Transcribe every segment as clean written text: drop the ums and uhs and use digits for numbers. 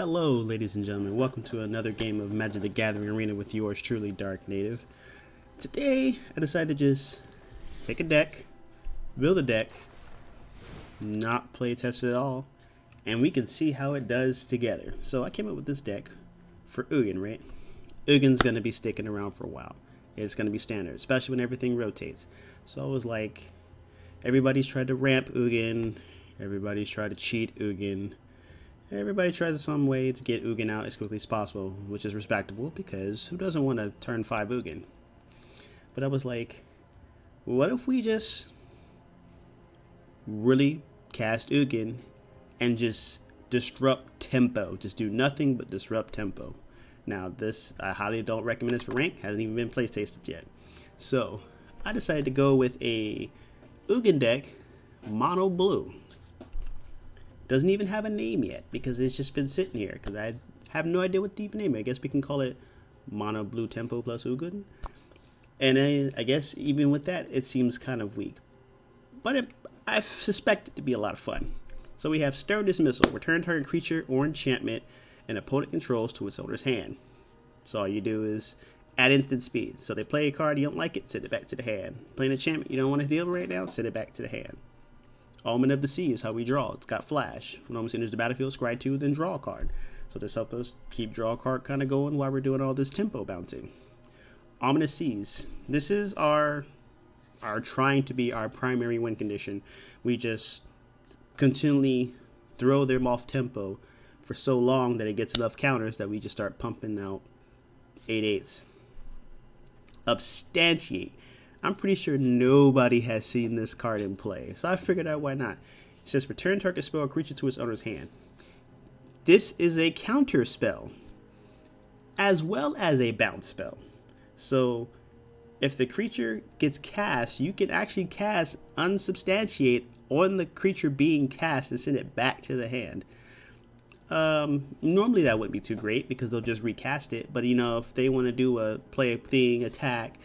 Hello, ladies and gentlemen. Welcome to another game of Magic the Gathering Arena with yours truly, Dark Native. Today, I decided to just take a deck, build a deck, not play test it at all, and we can see how it does together. So I came up with this deck for Ugin, right? Ugin's going to be sticking around for a while. It's going to be standard, especially when everything rotates. So I was like, everybody's tried to ramp Ugin, everybody's tried to cheat Ugin. Everybody tries some way to get Ugin out as quickly as possible, which is respectable because who doesn't want to turn 5 Ugin? But I was like, what if we just really cast Ugin and just disrupt tempo? Just do nothing but disrupt tempo. Now this, I highly don't recommend this for rank, hasn't even been play tested yet. So I decided to go with a Ugin deck, mono blue. Doesn't even have a name yet because it's just been sitting here because I have no idea what to even name it. I guess we can call it Mono Blue Tempo plus Ugin. And I guess even with that, it seems kind of weak. But I suspect it to be a lot of fun. So we have Stern Dismissal. Return target creature or enchantment an opponent controls to its owner's hand. So all you do is add instant speed. So they play a card, you don't like it, send it back to the hand. Play an enchantment you don't want to deal with right now, send it back to the hand. Omen of the Sea is how we draw. It's got flash. When Omen enters the battlefield, scry 2, then draw a card. So this helps us keep draw a card kind of going while we're doing all this tempo bouncing. Ominous Seas. This is our trying to be our primary win condition. We just continually throw them off tempo for so long that it gets enough counters that we just start pumping out 8/8s. Substantiate. I'm pretty sure nobody has seen this card in play, so I figured out why not. It says return target spell or creature to its owner's hand. This is a counter spell, as well as a bounce spell. So if the creature gets cast, you can actually cast Unsubstantiate on the creature being cast and send it back to the hand. Normally that wouldn't be too great because they'll just recast it, but you know, if they want to do a play a thing attack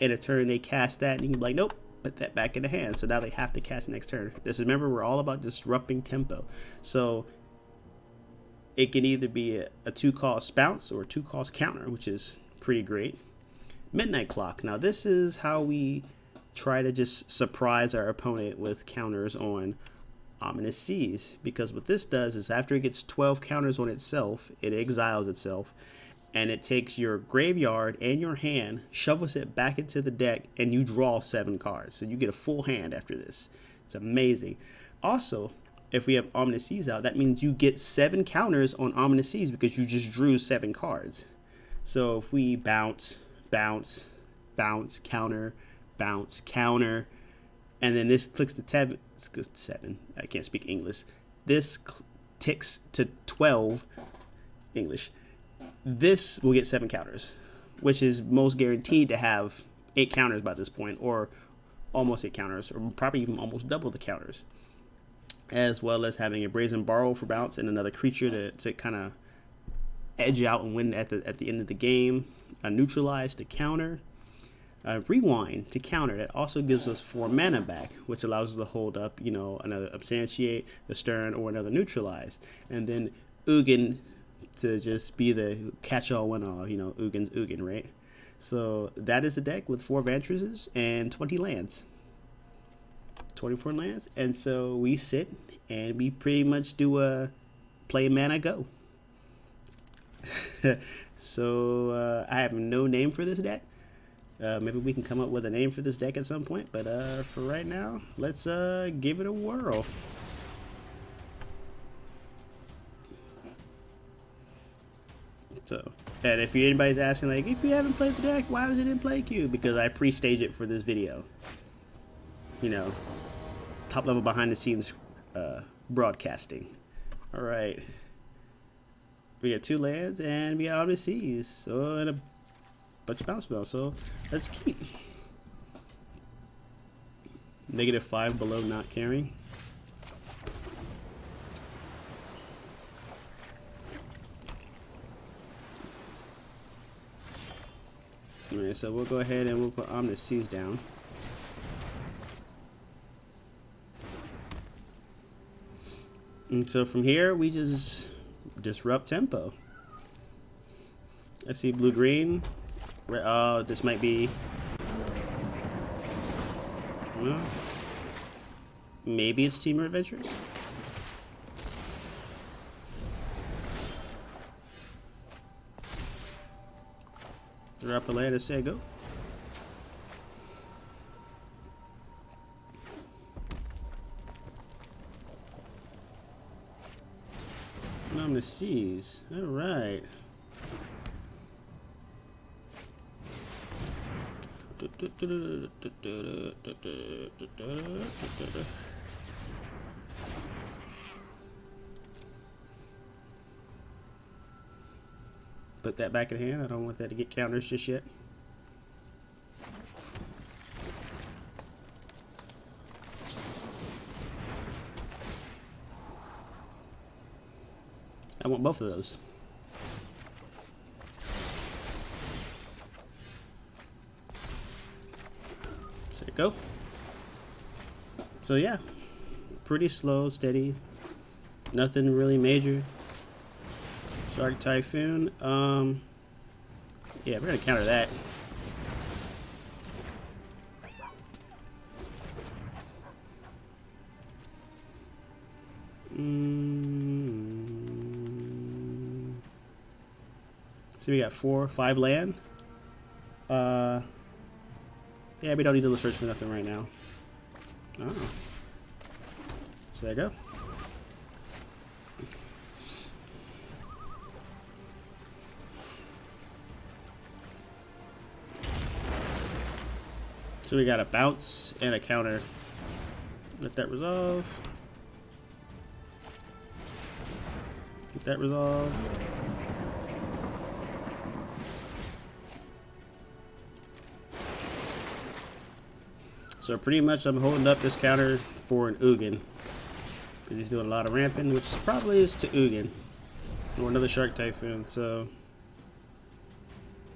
in a turn, they cast that and you can be like, nope, put that back in the hand. So now they have to cast next turn. Just remember, we're all about disrupting tempo. So it can either be a 2-cost bounce or a 2-cost counter, which is pretty great. Midnight Clock. Now this is how we try to just surprise our opponent with counters on Ominous Seas, because what this does is after it gets 12 counters on itself, it exiles itself, and it takes your graveyard and your hand, shovels it back into the deck, and you draw 7 cards. So you get a full hand after this. It's amazing. Also, if we have Ominous Seas out, that means you get 7 counters on Ominous Seas because you just drew 7 cards. So if we bounce, bounce, bounce, counter, and then this clicks to 7. I can't speak English. This ticks to 12 English. This will get 7 counters, which is most guaranteed to have 8 counters by this point, or almost 8 counters, or probably even almost double the counters. As well as having a Brazen Borrow for bounce and another creature to kind of edge out and win at the end of the game. A Neutralize to counter. Rewind to counter. That also gives us 4 mana back, which allows us to hold up, you know, another Substantiate, the Stern, or another Neutralize. And then Ugin to just be the catch-all win-all, you know, Ugin's Ugin, right? So that is the deck with 4 Vantresses and 20 lands. 24 lands. And so we sit and we pretty much do a play mana go. So I have no name for this deck. Maybe we can come up with a name for this deck at some point, but for right now, let's give it a whirl. So, and if anybody's asking, like, if you haven't played the deck, why was it in play queue? Because I pre-stage it for this video. You know, top level behind the scenes broadcasting. All right, we got 2 lands and we got Ominous Seas, so and a bunch of bounce spells, so let's keep. -5 below not carrying. Alright, so we'll go ahead and we'll put Ominous Seas down. And so from here, we just disrupt tempo. Let's see, blue green. Oh, this might be. Well, maybe it's Teamer Adventures. Drop a land and say go. On the seas. All right. Put that back in hand. I don't want that to get counters just yet. I want both of those. There you go. So yeah, pretty slow, steady. Nothing really major. Shark Typhoon. Yeah, we're gonna counter that. So we got 4, 5 land. Yeah, we don't need to search for nothing right now. Oh. So there you go. So we got a bounce and a counter. Let that resolve. Get that resolve. So pretty much I'm holding up this counter for an Ugin. Because he's doing a lot of ramping, which probably is to Ugin. Or another Shark Typhoon, so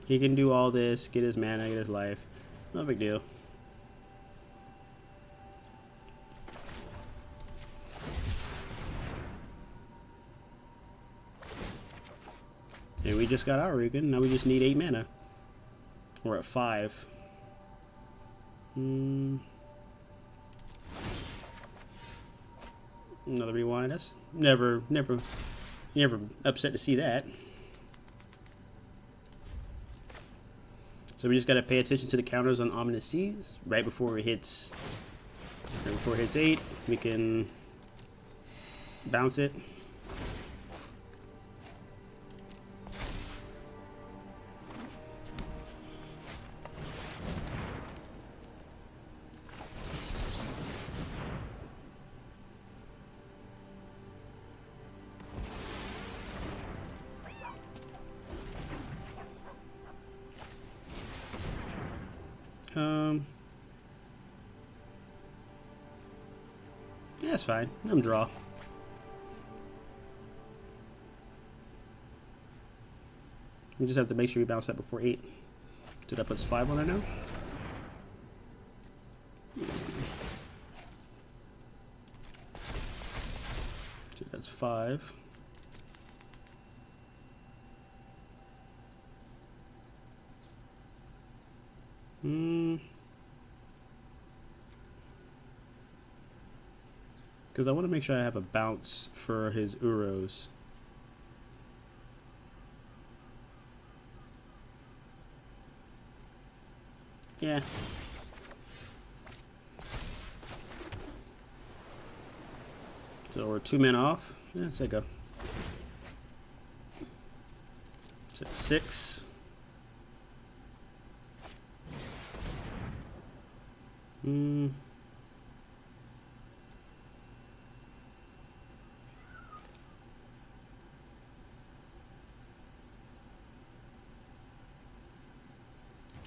he can do all this, get his mana, get his life. No big deal. And we just got our Ugin, now we just need 8 mana. We're at 5. Another rewind. That's never upset to see that. So we just gotta pay attention to the counters on Ominous Seas right before it hits. Right before it hits 8, we can bounce it. That's fine. Let him draw. We just have to make sure we bounce that before 8. So that puts 5 on there now. So that's 5. Because I want to make sure I have a bounce for his Uros. Yeah. So we're 2 men off. Yeah, let's go. So 6.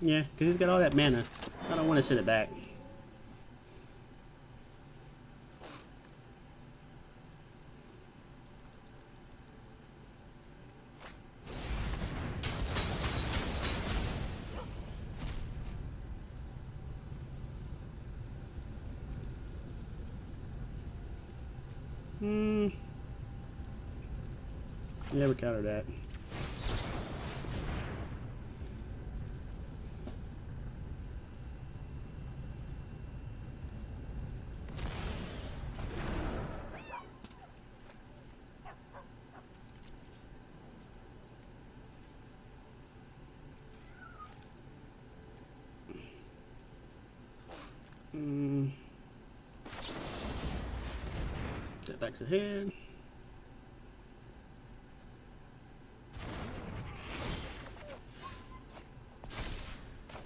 Yeah, because he's got all that mana. I don't want to send it back. Yeah, we counter that. Set back to hand.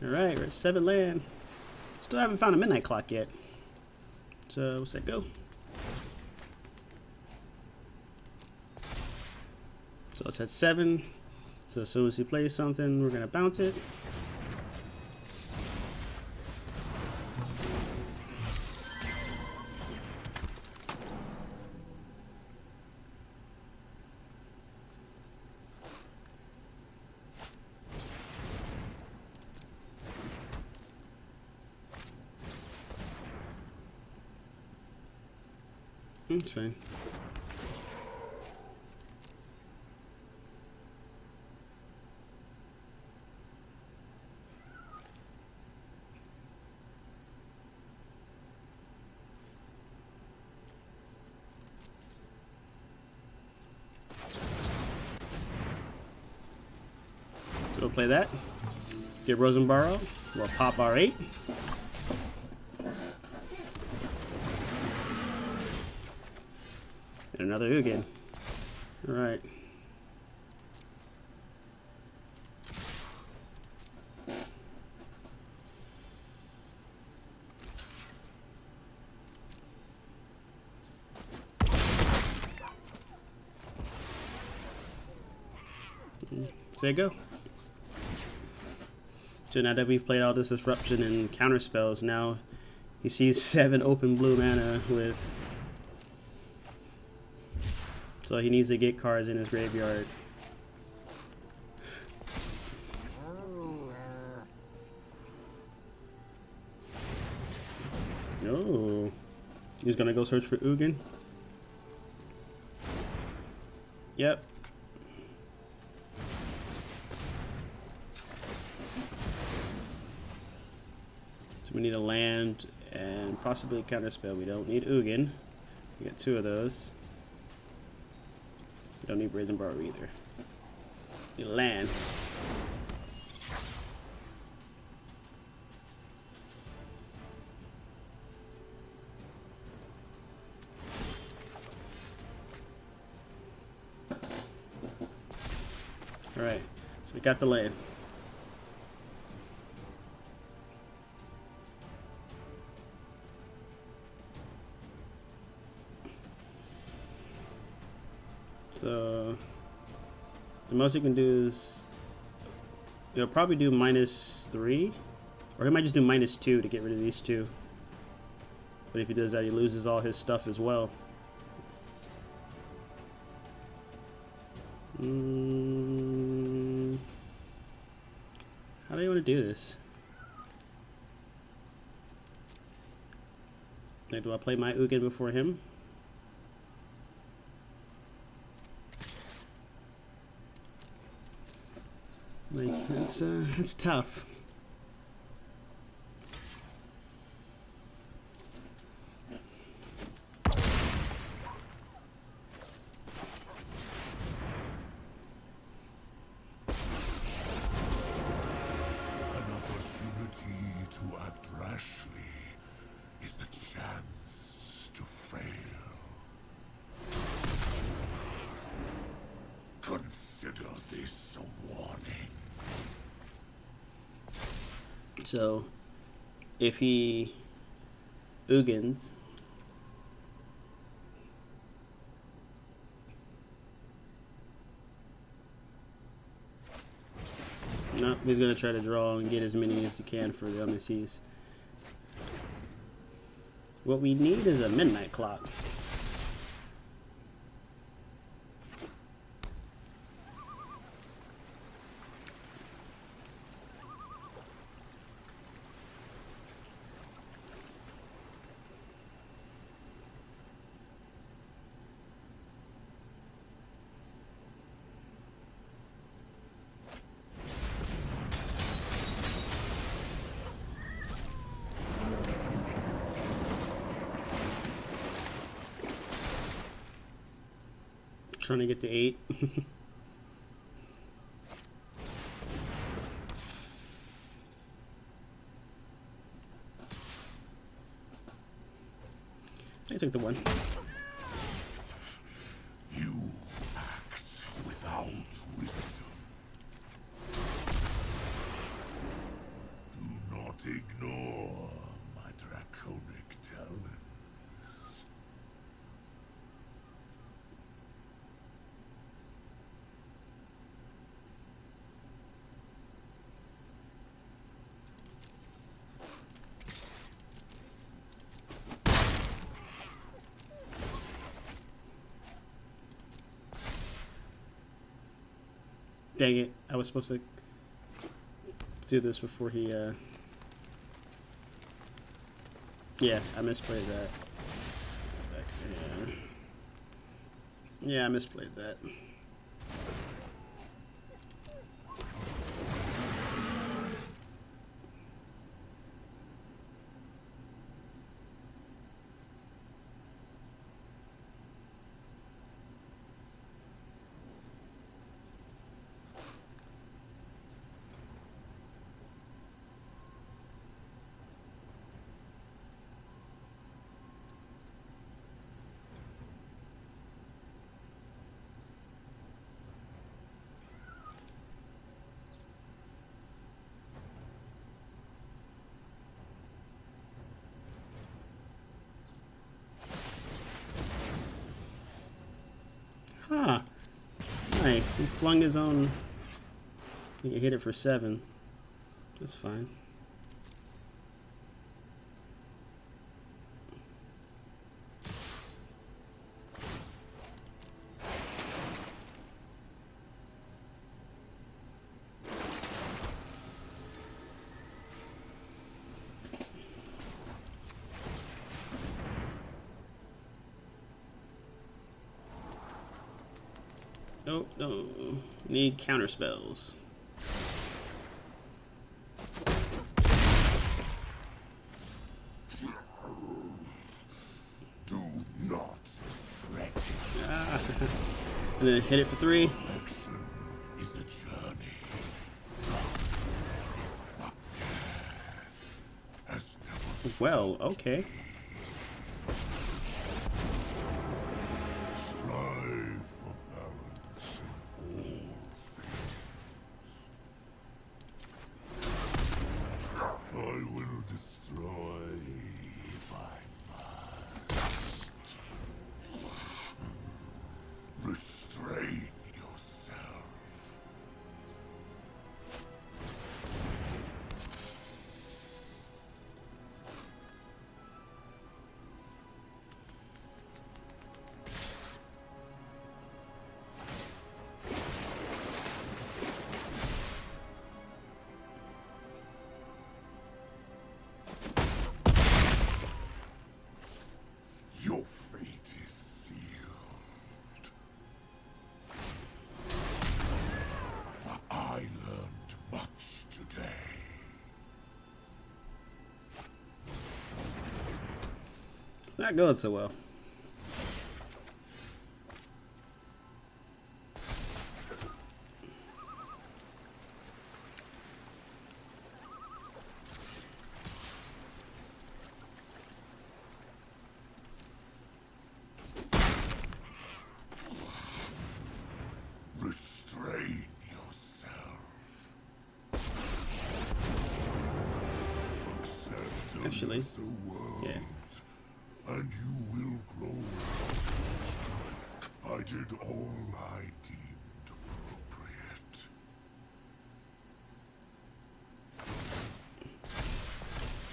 Alright, we're at 7 land. Still haven't found a midnight clock yet. So, what's that go? So it's at 7. So as soon as he plays something, we're gonna bounce it. That's fine. So we'll play that. Get Rosenborough. We'll pop R8. And another Ugin. Alright. So there you go. So now that we've played all this disruption and counter spells, now he sees 7 open blue mana with. So he needs to get cards in his graveyard. Oh, he's gonna go search for Ugin. Yep. So we need a land and possibly a counter spell. We don't need Ugin. We got 2 of those. We don't need Brazen Bar either. Need land. Alright, so we got the land. So the most he can do is he'll probably do -3, or he might just do -2 to get rid of these 2. But if he does that, he loses all his stuff as well. How do you want to do this? Like, do I play my Ugin before him? Like, that's tough. So, if he Ugins, no, he's gonna try to draw and get as many as he can for the MCs. What we need is a midnight clock. Trying to get to 8. I took the 1. You act without wisdom. Do not ignore my draconic talents. Dang it, I was supposed to do this before he, yeah, I misplayed that. Yeah, I misplayed that. Huh. Nice. He flung his own. He hit it for 7. That's fine. Oh, no. Need counter spells. Do not threaten. Ah. And then hit it for 3. Perfection is a journey. Has never Well, okay. strive for balance in all things. I will destroy if I must. Restrain yourself. Your fate is sealed. I learned much today. Not going so well. Restrain yourself. Accept Actually, the world, yeah. and you will grow strength. I did all I deemed appropriate.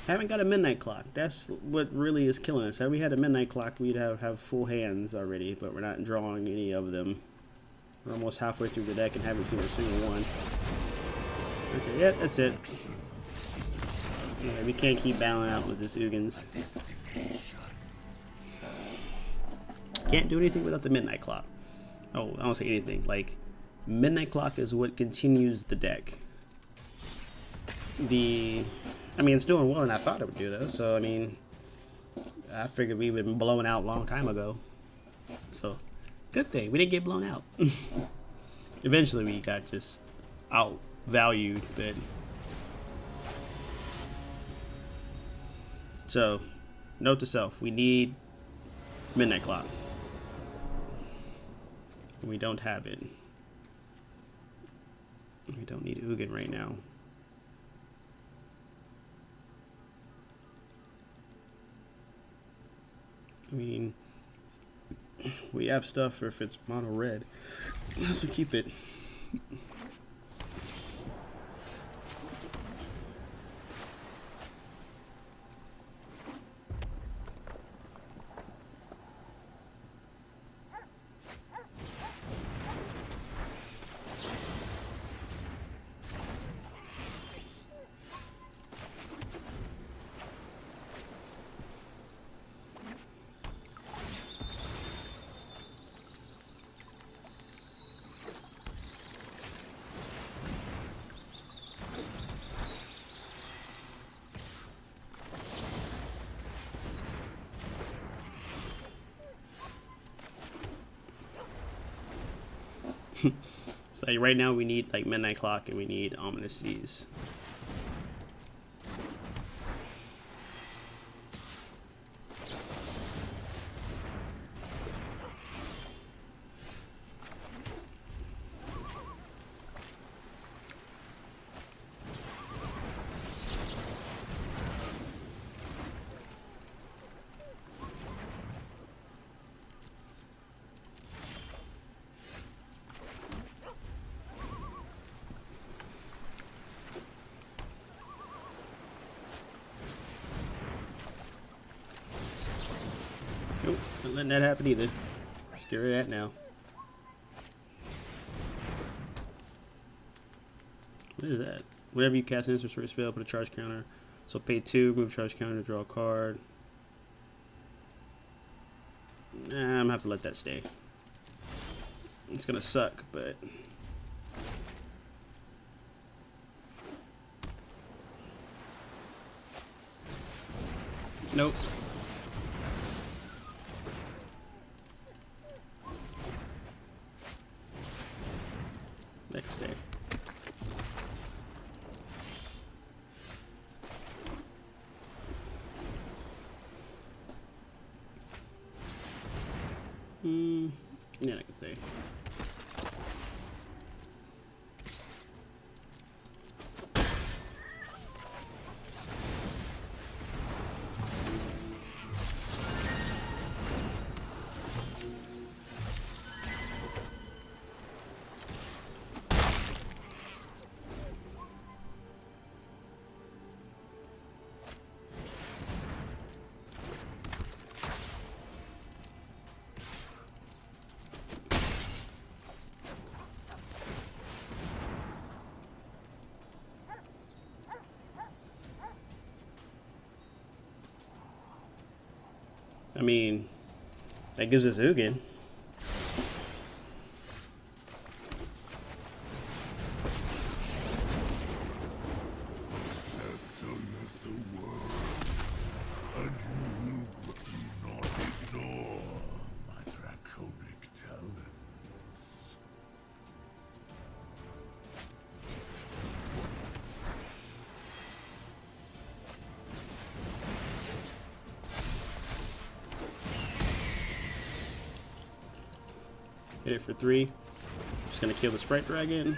Haven't got a midnight clock. That's what really is killing us. Had we had a midnight clock, we'd have full hands already, but we're not drawing any of them. We're almost halfway through the deck and haven't seen a single one. Okay, yeah, that's it. Yeah, we can't keep battling out with this Ugins. Can't do anything without the midnight clock. Oh, I don't say anything. Like, midnight clock is what continues the deck. I mean, it's doing well than I thought it would do, though. So, I mean, I figured we would have been blowing out a long time ago. So, Good thing we didn't get blown out. Eventually we got just outvalued, but so note to self, we need Midnight Clock. We don't have it. We don't need Ugin right now. I mean, we have stuff for if it's mono red. Let's keep it. So like right now we need like Midnight Clock and we need Ominous Seas. Nope, not letting that happen either. Let's get rid of that now. What is that? Whenever you cast an instant sword spell, put a charge counter. So pay 2, move charge counter to draw a card. Nah, I'm gonna have to let that stay. It's gonna suck, but nope. Next day. Yeah, I can stay. I mean, that gives us Ugin. Hit it for 3. Just gonna kill the Sprite Dragon.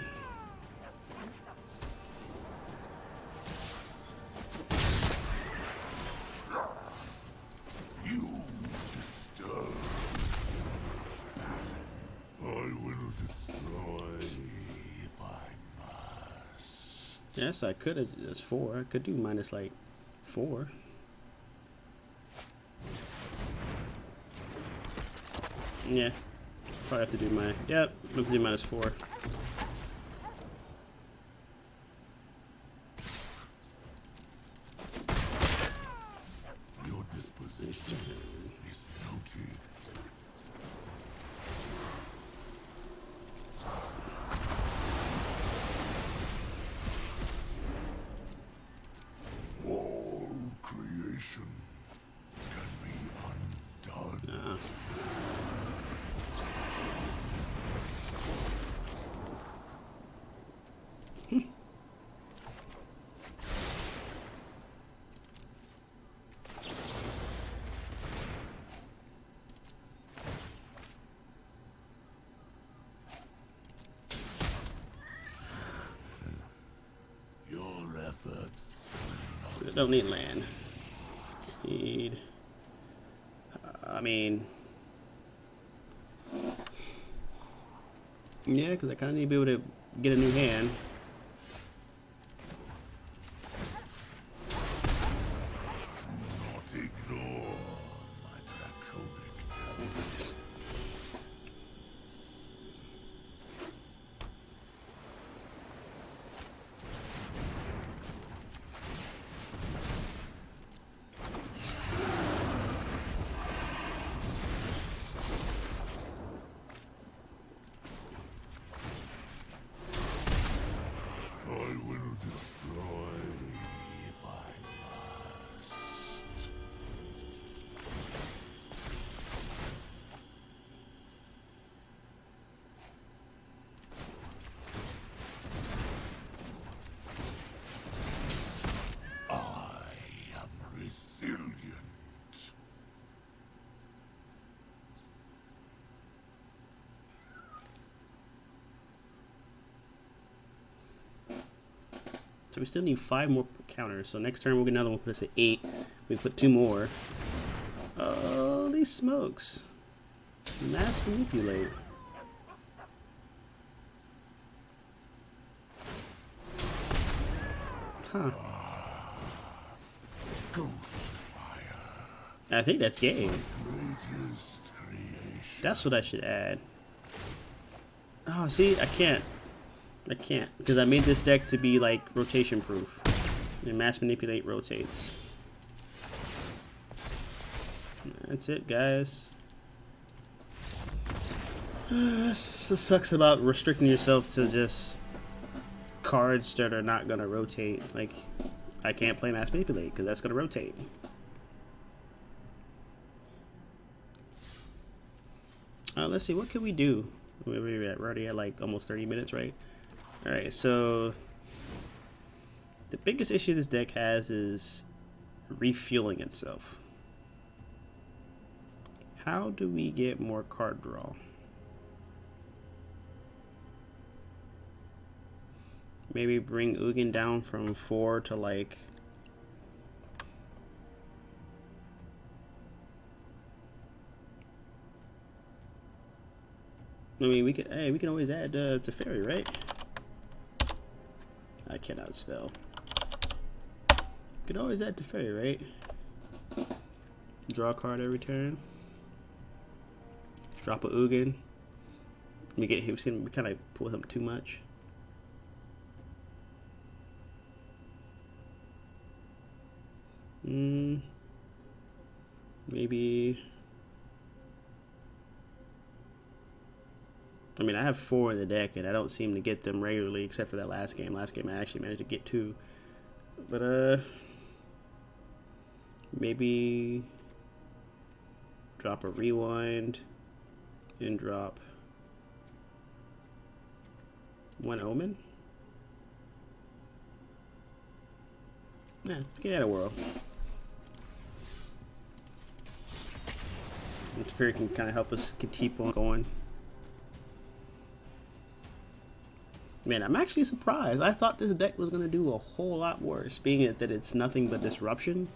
You disturb. I will destroy if I must. Yes, I could have just 4. I could do minus like 4. Yeah. Probably have to do my, yep, let's do minus 4. Your disposition is noted. All creation can be undone. don't need land. Need. I mean. Yeah, because I kind of need to be able to get a new hand. Not ignore my draconic talent. I will destroy if I must. I am resilient. So we still need 5 more counters. So next turn we'll get another one. Put us at 8. We put 2 more. Holy smokes! Mass manipulate. Huh. Ghost fire. I think that's game. Greatest creation. That's what I should add. Oh, see, I can't. I can't, because I made this deck to be like rotation proof. And mass manipulate rotates. That's it, guys. This sucks about restricting yourself to just cards that are not gonna rotate. Like, I can't play mass manipulate because that's gonna rotate. Let's see, what can we do? We're already at like almost 30 minutes, right? Alright, so the biggest issue this deck has is refueling itself. How do we get more card draw? Maybe bring Ugin down from 4 to like... I mean, we could always add Teferi, right? I cannot spell. Could always add Teferi, right? Draw a card every turn. Drop a Ugin. We get him. We kind of pull him too much. Maybe. I mean, I have 4 in the deck, and I don't seem to get them regularly, except for that last game. Last game, I actually managed to get 2. But, maybe drop a Rewind and drop 1 Omen. Yeah, get out of whirl. Teferi can kind of help us keep on going. Man, I'm actually surprised. I thought this deck was going to do a whole lot worse, being that it's nothing but disruption.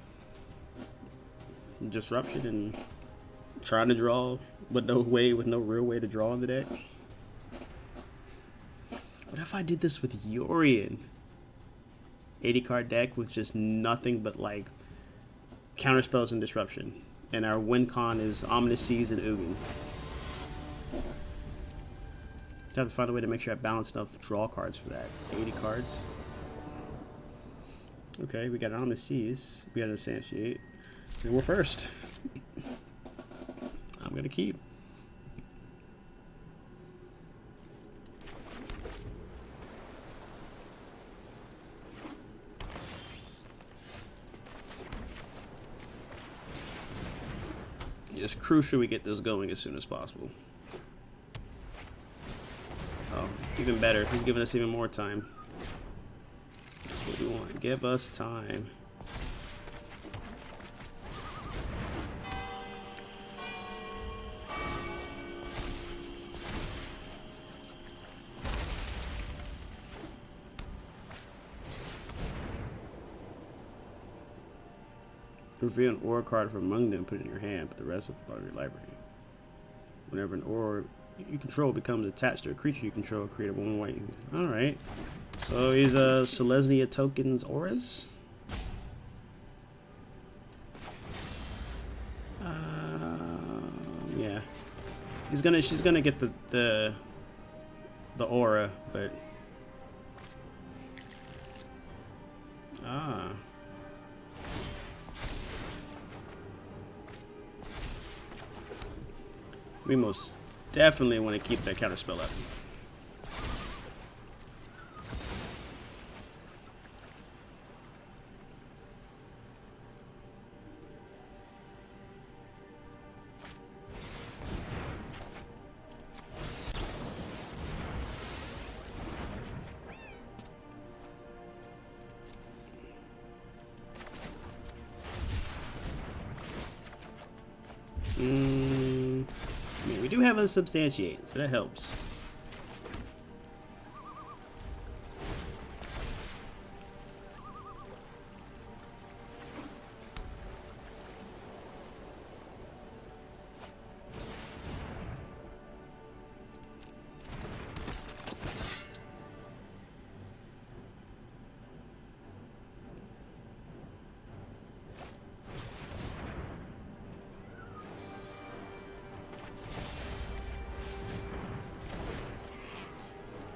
Disruption and trying to draw, but no real way to draw in the deck. What if I did this with Yorion? 80 card deck with just nothing but like counterspells and disruption. And our win con is Ominous Seas and Ugin. I have to find a way to make sure I balance enough draw cards for that. 80 cards. Okay, we got an Ominous Seas. We got an Instantiate. And we're first. I'm gonna keep. It's crucial we get this going as soon as possible. Oh, even better. He's giving us even more time. That's what we want. Give us time. Reveal an aura card from among them, put it in your hand, put the rest of the part of your library. Whenever an aura you control becomes attached to a creature you control, create a 1 white. Alright. So he's a Selesnya tokens auras. Yeah. She's gonna get the aura, but we most definitely want to keep that counter spell up. I mean, we do have a substantiate, so that helps.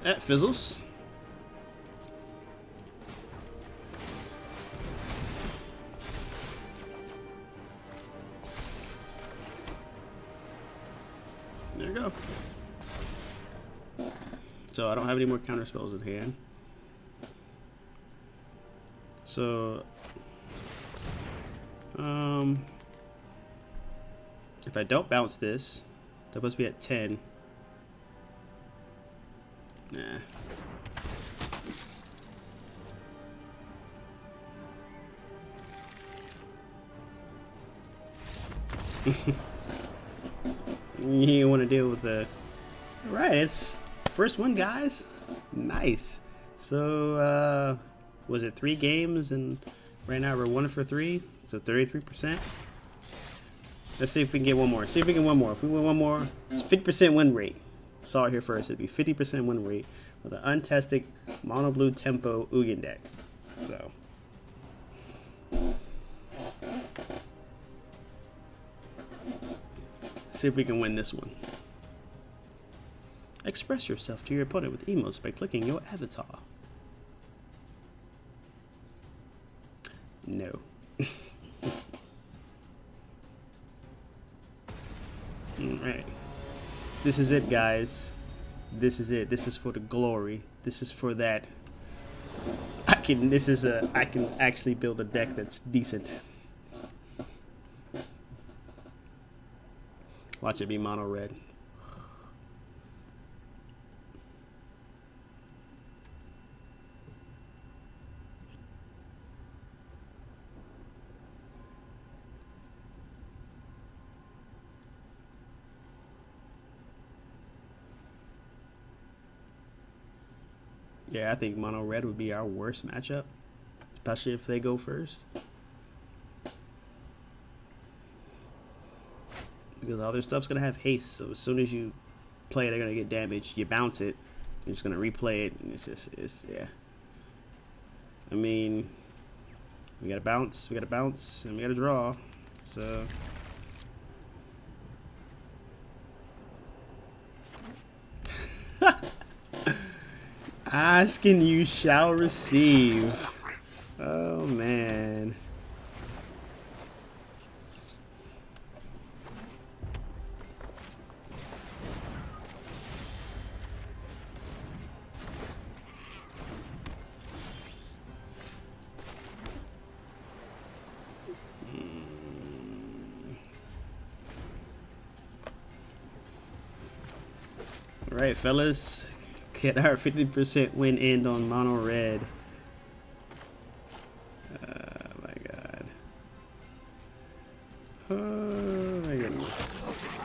That fizzles. There you go. So I don't have any more counter spells in hand. So if I don't bounce this, that supposed to be at 10. Nah. You want to deal with the... Alright, it's first one, guys. Nice. So, was it 3 games? And right now we're 1 for 3. So 33%. Let's see if we can get one more. See if we can win more. If we win one more, it's 50% win rate. Saw it here first. It'd be 50% win rate with an untested mono blue tempo Ugin deck. So see if we can win this one. Express yourself to your opponent with emotes by clicking your avatar. No. Alright. This is it, guys. This is it. This is for the glory. This is for that. I can actually build a deck that's decent. Watch it be mono red. Yeah, I think mono red would be our worst matchup, especially if they go first. Because all their stuff's gonna have haste, so as soon as you play it, they're gonna get damaged. You bounce it, you're just gonna replay it, and yeah. I mean, we gotta bounce, and we gotta draw, so. Ask and you shall receive. Oh man. All right, fellas. Get our 50% win end on mono red. My god. Oh my goodness.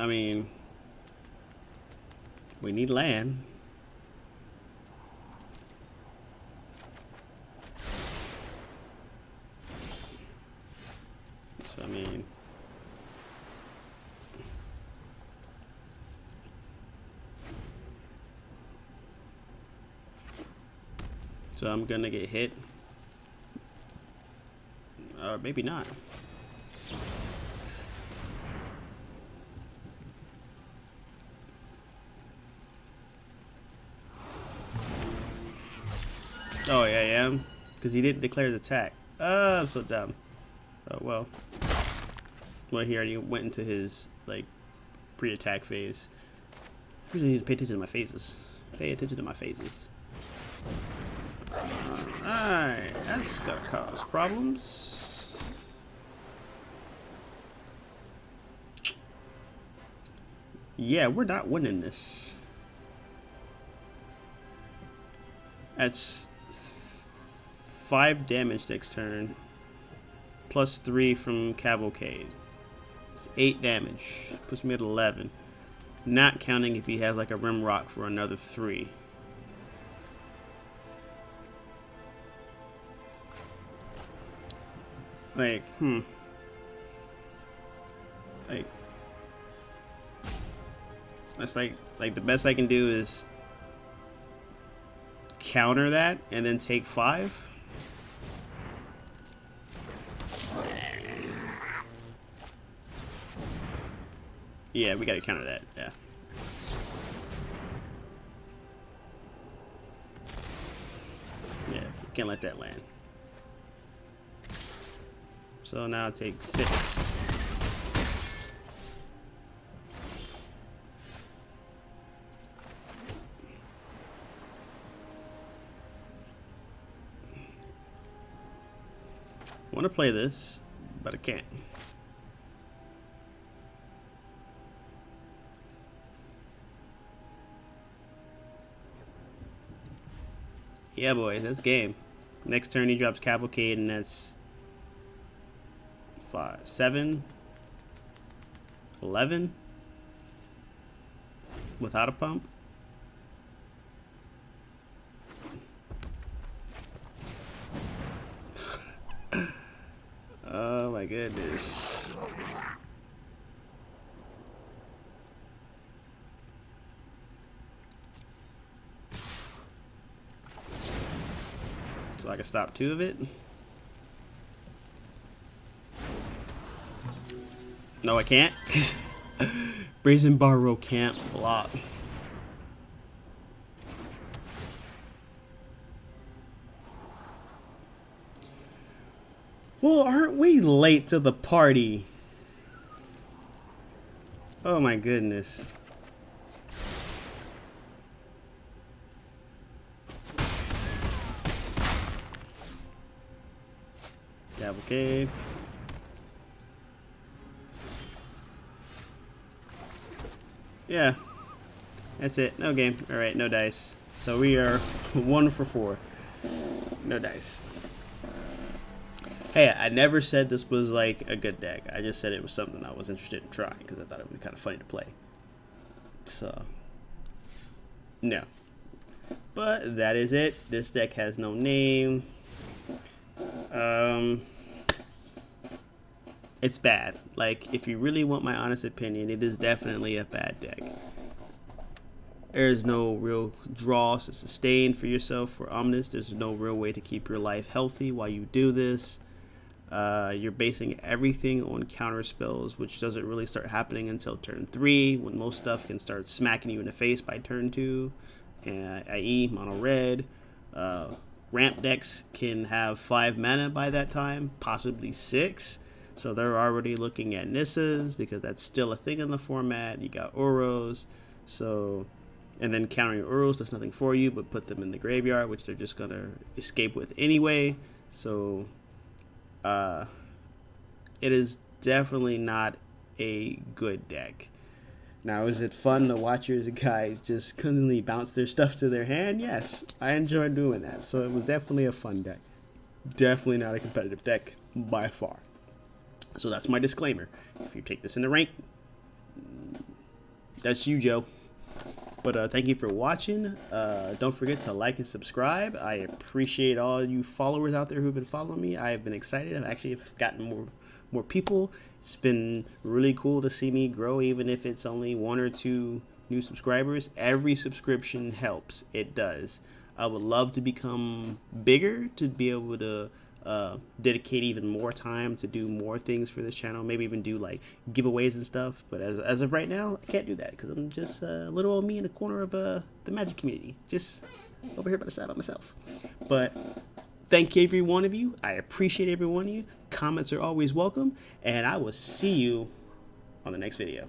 I mean, we need land. So, I mean, so I'm gonna get hit. Or maybe not. Oh, yeah, I am. Because he didn't declare his attack. Oh, I'm so dumb. Oh, well. Well, he already went into his, like, pre-attack phase. I really need to pay attention to my phases. Pay attention to my phases. Alright, that's gonna cause problems. Yeah, we're not winning this. That's 5 damage next turn, plus 3 from Cavalcade. It's 8 damage. Puts me at 11. Not counting if he has like a Rim Rock for another 3. Like, like, that's like the best I can do is counter that and then take 5. Yeah, we gotta counter that. Yeah. Yeah, can't let that land. So now take 6. I want to play this, but I can't. Yeah, boys, that's game. Next turn he drops Cavalcade, and that's 5, 7, 11 without a pump. Oh my goodness. So I can stop 2 of it. No, I can't. Brazen Barrow can't block. Well, aren't we late to the party? Oh my goodness. Cavalcade. Yeah. That's it. No game. Alright, no dice. So we are 1 for 4. No dice. Hey, I never said this was like a good deck. I just said it was something I was interested in trying because I thought it would be kind of funny to play. So, no. But that is it. This deck has no name. It's bad. Like, if you really want my honest opinion, it is definitely a bad deck. There's no real draws to sustain for yourself for Omnis. There's no real way to keep your life healthy while you do this. You're basing everything on counter spells, which doesn't really start happening until turn 3, when most stuff can start smacking you in the face by turn 2, i.e. mono red. Ramp decks can have 5 mana by that time, possibly 6. So they're already looking at Nissas because that's still a thing in the format. You got Uros, so, and then countering Uros does nothing for you but put them in the graveyard, which they're just gonna escape with anyway. So it is definitely not a good deck. Now, is it fun to watch your guys just constantly bounce their stuff to their hand? Yes, I enjoy doing that. So it was definitely a fun deck. Definitely not a competitive deck by far. So that's my disclaimer. If you take this in the rank, That's you, Joe. But thank you for watching. Don't forget to like and subscribe. I appreciate all you followers out there who've been following me. I have been excited. I've actually gotten more people. It's been really cool to see me grow, even if it's only 1 or 2 new subscribers. Every subscription helps. It does. I would love to become bigger, to be able to dedicate even more time to do more things for this channel, maybe even do like giveaways and stuff. But as of right now, I can't do that because I'm just little old me in the corner of the Magic community, just over here by the side by myself. But thank you, every one of you. I appreciate every one of you. Comments are always welcome, and I will see you on the next video.